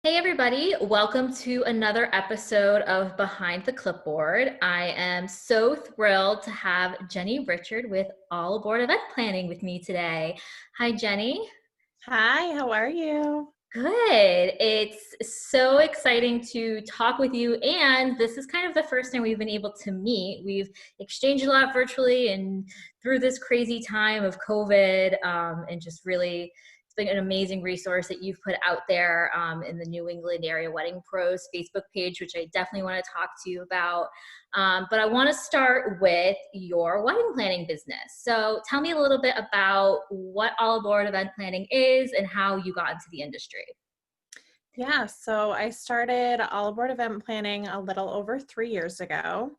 Hey everybody, welcome to another episode of Behind the Clipboard. I am so thrilled to have Jenny Richard with All Aboard Event Planning with me today. Hi Jenny. Hi, how are you? Good. It's so exciting to talk with you. And this is kind of the first time we've been able to meet. We've exchanged a lot virtually and through this crazy time of COVID, and just really, it's been an amazing resource that you've put out there in the New England Area Wedding Pros Facebook page, which I definitely want to talk to you about. But I want to start with your wedding planning business. So tell me a little bit about what All Aboard Event Planning is and how you got into the industry. Yeah, so I started All Aboard Event Planning a little over 3 years ago.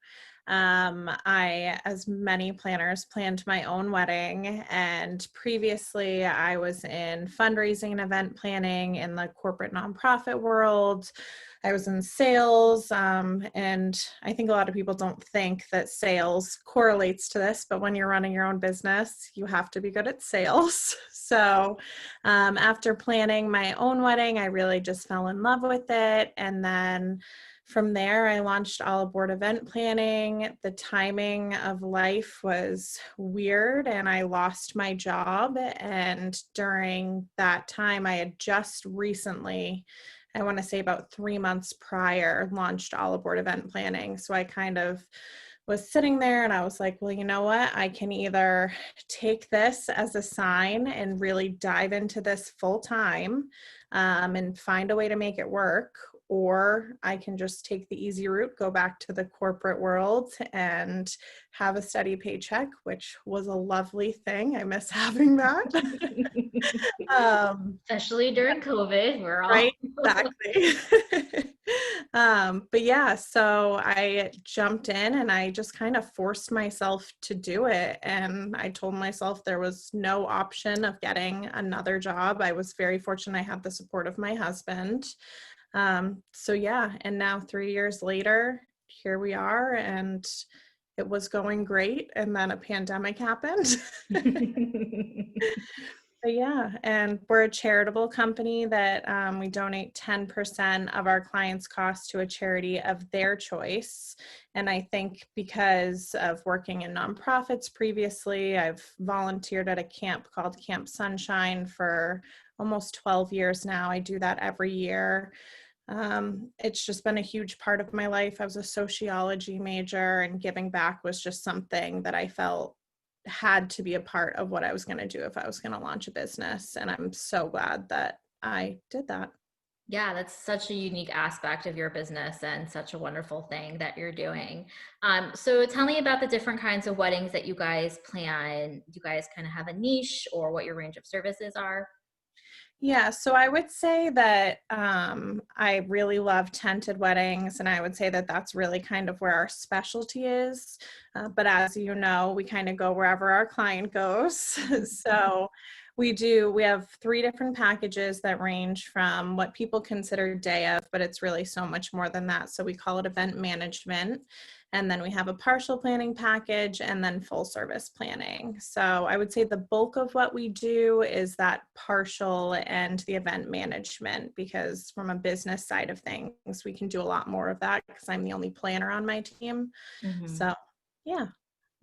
As many planners, planned my own wedding, and previously I was in fundraising and event planning in the corporate nonprofit world. I was in sales, and I think a lot of people don't think that sales correlates to this, but when you're running your own business, you have to be good at sales. So after planning my own wedding, I really just fell in love with it. And then from there, I launched All Aboard Event Planning. The timing of life was weird, and I lost my job. And during that time, I had just recently, I want to say about 3 months prior, launched All Aboard Event Planning. So I kind of was sitting there and I was like, well, you know what? I can either take this as a sign and really dive into this full time, and find a way to make it work, or I can just take the easy route, go back to the corporate world and have a steady paycheck, which was a lovely thing. I miss having that. um, Especially during COVID, we're all Right, exactly. But yeah, so I jumped in and I just kind of forced myself to do it. And I told myself there was no option of getting another job. I was very fortunate I had the support of my husband. So yeah, and now 3 years later, here we are, and it was going great. And then a pandemic happened. But yeah, and we're a charitable company that we donate 10% of our clients' costs to a charity of their choice. And I think because of working in nonprofits previously, I've volunteered at a camp called Camp Sunshine for almost 12 years now. I do that every year. It's just been a huge part of my life. I was a sociology major, and giving back was just something that I felt had to be a part of what I was going to do if I was going to launch a business. And I'm so glad that I did that. Yeah, that's such a unique aspect of your business and such a wonderful thing that you're doing. So tell me about the different kinds of weddings that you guys plan. Do you guys kind of have a niche or what your range of services are? Yeah, so I would say that I really love tented weddings, and I would say that that's really kind of where our specialty is. But as you know, we kind of go wherever our client goes. So we have three different packages that range from what people consider day of, but it's really so much more than that. So we call it event management. And then we have a partial planning package and then full service planning. So I would say the bulk of what we do is that partial and the event management, because from a business side of things, we can do a lot more of that because I'm the only planner on my team. Mhm. So yeah.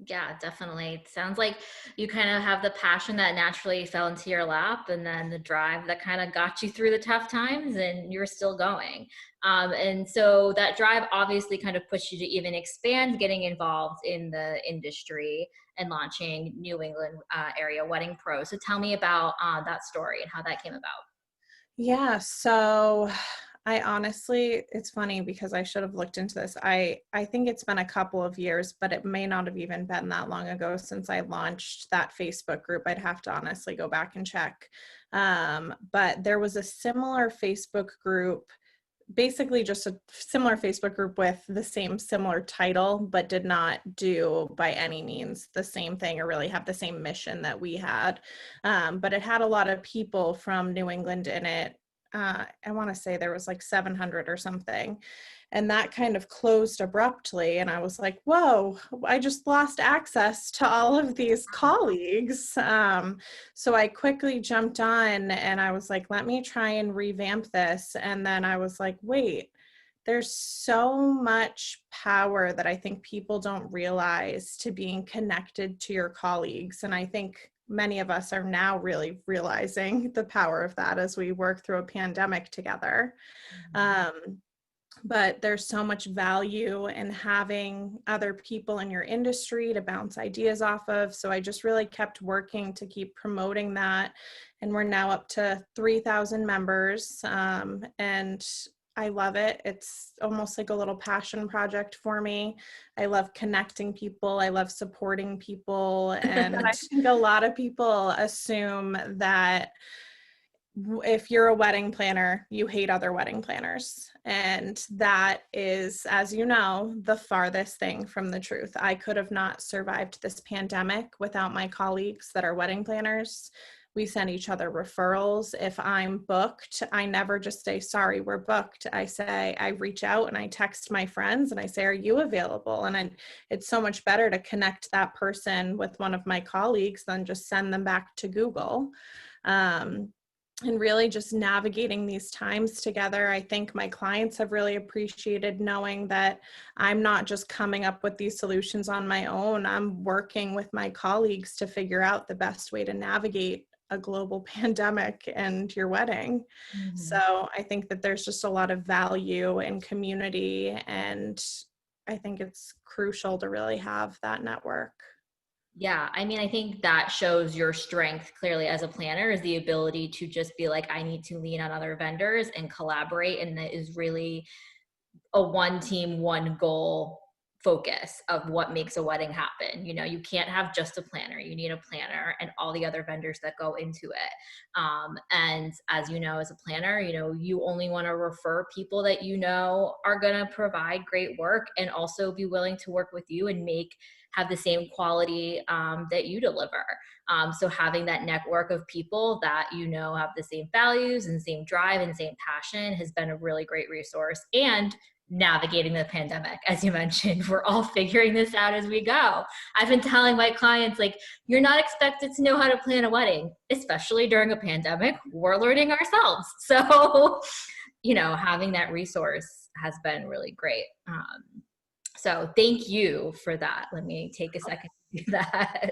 Yeah, definitely. It sounds like you kind of have the passion that naturally fell into your lap, and then the drive that kind of got you through the tough times, and you're still going. And so that drive obviously kind of pushed you to even expand getting involved in the industry and launching New England Area Wedding Pro. So tell me about that story and how that came about. Yeah, so I honestly, it's funny because I should have looked into this. I think it's been a couple of years, but it may not have even been that long ago since I launched that Facebook group. I'd have to honestly go back and check. But there was a similar Facebook group, basically just a similar Facebook group with the same similar title, but did not do by any means the same thing or really have the same mission that we had. But it had a lot of people from New England in it. I want to say there was like 700 or something. And that kind of closed abruptly. And I was like, whoa, I just lost access to all of these colleagues. So I quickly jumped on and I was like, let me try and revamp this. And then I was like, wait, there's so much power that I think people don't realize to being connected to your colleagues. And I think many of us are now really realizing the power of that as we work through a pandemic together. But there's so much value in having other people in your industry to bounce ideas off of. So I just really kept working to keep promoting that. And we're now up to 3,000 members. And I love it. It's almost like a little passion project for me. I love connecting people. I love supporting people. And I think a lot of people assume that if you're a wedding planner, you hate other wedding planners. And that is, as you know, the farthest thing from the truth. I could have not survived this pandemic without my colleagues that are wedding planners. We send each other referrals. If I'm booked, I never just say, sorry, we're booked. I reach out and I text my friends and I say, are you available? And it's so much better to connect that person with one of my colleagues than just send them back to Google. And really just navigating these times together. I think my clients have really appreciated knowing that I'm not just coming up with these solutions on my own. I'm working with my colleagues to figure out the best way to navigate a global pandemic and your wedding. Mm-hmm. So I think that there's just a lot of value in community, and I think it's crucial to really have that network. Yeah, I mean, I think that shows your strength clearly as a planner, is the ability to just be like, I need to lean on other vendors and collaborate. And that is really a one team, one goal focus of what makes a wedding happen. You know, you can't have just a planner. You need a planner and all the other vendors that go into it. And as you know, as a planner, you know, you only want to refer people that you know are going to provide great work and also be willing to work with you and have the same quality that you deliver. So having that network of people that you know have the same values and same drive and same passion has been a really great resource. And navigating the pandemic, as you mentioned, we're all figuring this out as we go. I've been telling my clients, like, you're not expected to know how to plan a wedding, especially during a pandemic. We're learning ourselves. So, you know, having that resource has been really great. So thank you for that. Let me take a second to do that.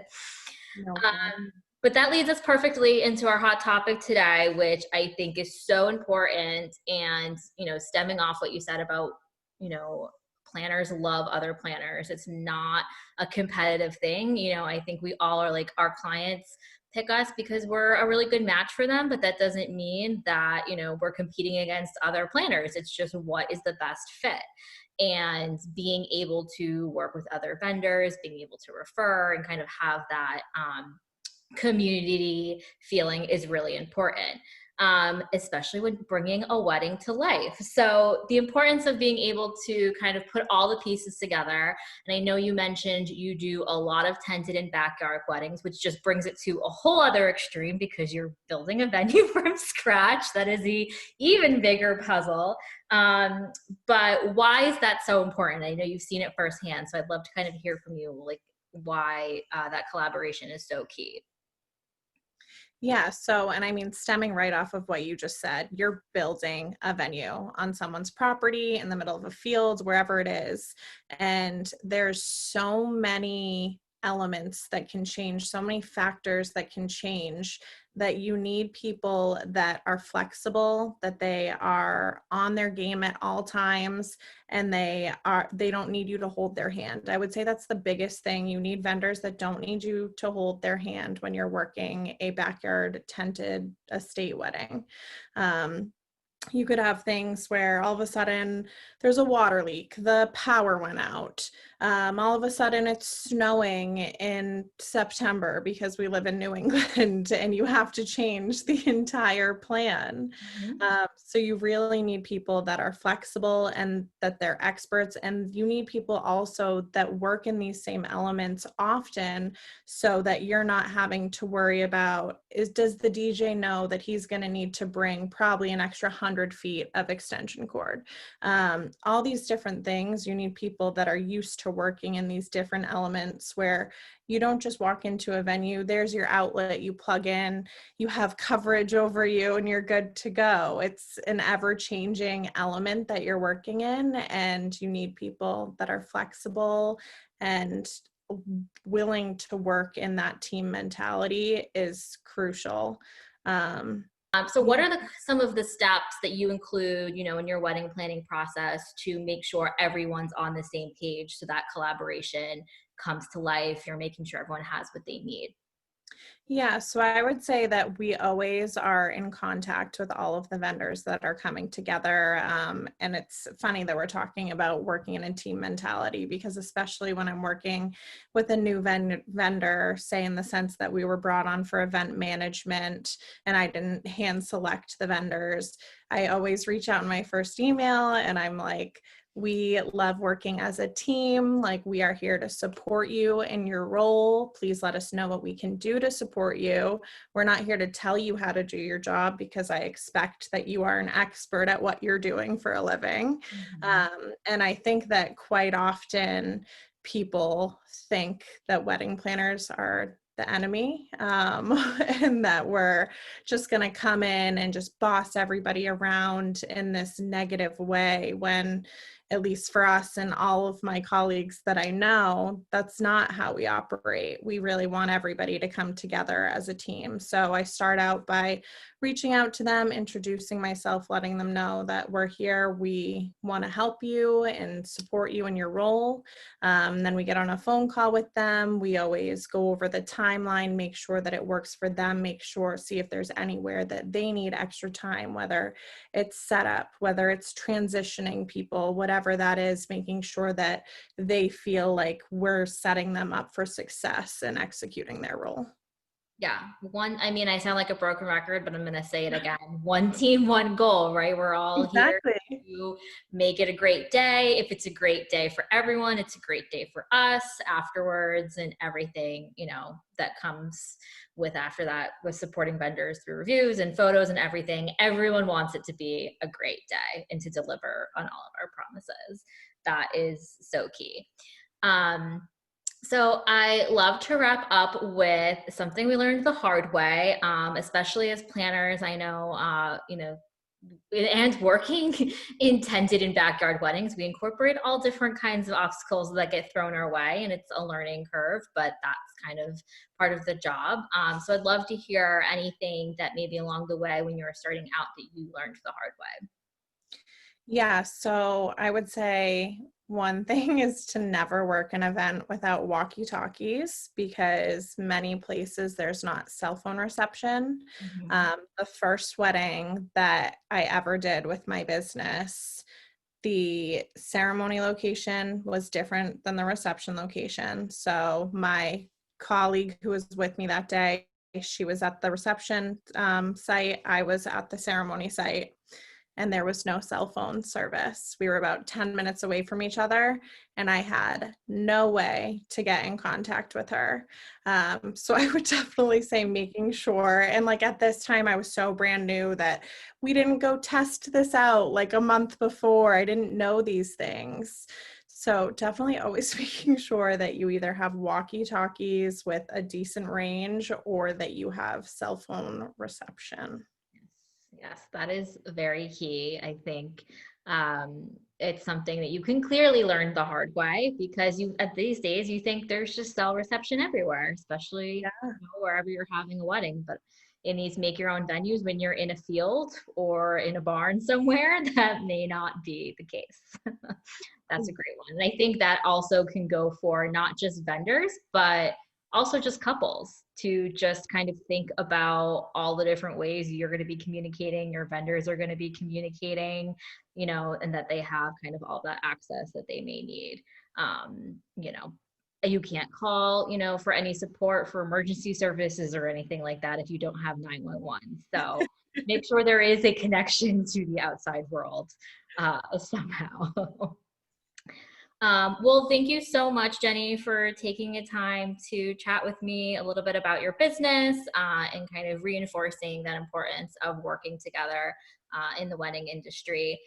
But that leads us perfectly into our hot topic today, which I think is so important. And, you know, stemming off what you said about, you know, planners love other planners. It's not a competitive thing. You know, I think we all are like, our clients pick us because we're a really good match for them, but that doesn't mean that, you know, we're competing against other planners. It's just what is the best fit. And being able to work with other vendors, being able to refer and kind of have that community feeling is really important, especially when bringing a wedding to life. So the importance of being able to kind of put all the pieces together. And I know you mentioned you do a lot of tented and backyard weddings, which just brings it to a whole other extreme because you're building a venue from scratch. That is the even bigger puzzle. But why is that so important? I know you've seen it firsthand, so I'd love to kind of hear from you, like, why that collaboration is so key. Yeah. So, and I mean, stemming right off of what you just said, you're building a venue on someone's property in the middle of a field, wherever it is. And there's so many elements that can change, so many factors that can change, that you need people that are flexible, that they are on their game at all times, and they don't need you to hold their hand. I would say that's the biggest thing. You need vendors that don't need you to hold their hand when you're working a backyard tented estate wedding. You could have things where all of a sudden there's a water leak, the power went out, All of a sudden it's snowing in September because we live in New England and you have to change the entire plan. Mhm. So you really need people that are flexible and that they're experts, and you need people also that work in these same elements often, so that you're not having to worry about, does the DJ know that he's going to need to bring probably an extra 100 feet of extension cord? All these different things, you need people that are used to working in these different elements, where you don't just walk into a venue, there's your outlet, you plug in, you have coverage over you, and you're good to go. It's an ever-changing element that you're working in, and you need people that are flexible and willing to work in that team mentality is crucial. So what Yeah. are some of the steps that you include, in your wedding planning process to make sure everyone's on the same page so that collaboration comes to life? You're making sure everyone has what they need. Yeah, so I would say that we always are in contact with all of the vendors that are coming together. And it's funny that we're talking about working in a team mentality, because especially when I'm working with a new vendor, say in the sense that we were brought on for event management and I didn't hand select the vendors, I always reach out in my first email and I'm like, we love working as a team. Like, we are here to support you in your role. Please let us know what we can do to support you. We're not here to tell you how to do your job, because I expect that you are an expert at what you're doing for a living. Mhm. And I think that quite often people think that wedding planners are the enemy, and that we're just going to come in and just boss everybody around in this negative way, when, at least for us and all of my colleagues that I know, that's not how we operate. We really want everybody to come together as a team. So I start out by reaching out to them, introducing myself, letting them know that we're here. We want to help you and support you in your role. Then we get on a phone call with them. We always go over the timeline, make sure that it works for them, see if there's anywhere that they need extra time, whether it's setup, whether it's transitioning people, whatever that is, making sure that they feel like we're setting them up for success and executing their role. Yeah. I sound like a broken record, but I'm going to say it again. One team, one goal, right? We're all here Exactly. to make it a great day. If it's a great day for everyone, it's a great day for us afterwards, and everything, that comes with after that, with supporting vendors through reviews and photos and everything. Everyone wants it to be a great day and to deliver on all of our promises. That is so key. So I love to wrap up with something we learned the hard way, especially as planners. I know, and working in tented and backyard weddings, we incorporate all different kinds of obstacles that get thrown our way, and it's a learning curve, but that's kind of part of the job. So I'd love to hear anything that maybe along the way when you were starting out that you learned the hard way. Yeah, so I would say one thing is to never work an event without walkie-talkies, because many places there's not cell phone reception. Mhm. The first wedding that I ever did with my business, the ceremony location was different than the reception location. So my colleague who was with me that day, she was at the reception site, I was at the ceremony site, and there was no cell phone service. We were about 10 minutes away from each other, and I had no way to get in contact with her. So I would definitely say making sure, and like at this time, I was so brand new that we didn't go test this out like a month before. I didn't know these things. So definitely always making sure that you either have walkie-talkies with a decent range or that you have cell phone reception. Yes, that is very key. I think it's something that you can clearly learn the hard way, because at these days you think there's just cell reception everywhere, especially wherever you're having a wedding. But in these make your own venues, when you're in a field or in a barn somewhere, that may not be the case. That's a great one. And I think that also can go for not just vendors, but also just couples to just kind of think about all the different ways you're going to be communicating, your vendors are going to be communicating, and that they have kind of all that access that they may need. You can't call, for any support for emergency services or anything like that if you don't have 911. So make sure there is a connection to the outside world somehow. Well, thank you so much, Jenny, for taking the time to chat with me a little bit about your business and kind of reinforcing that importance of working together in the wedding industry.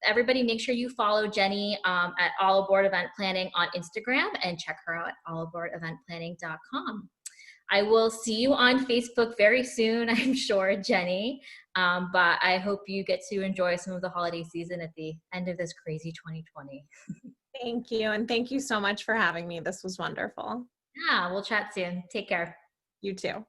Everybody, make sure you follow Jenny at All Aboard Event Planning on Instagram and check her out at allaboardeventplanning.com. I will see you on Facebook very soon, I'm sure, Jenny. But I hope you get to enjoy some of the holiday season at the end of this crazy 2020. Thank you. And thank you so much for having me. This was wonderful. Yeah, we'll chat soon. Take care. You too.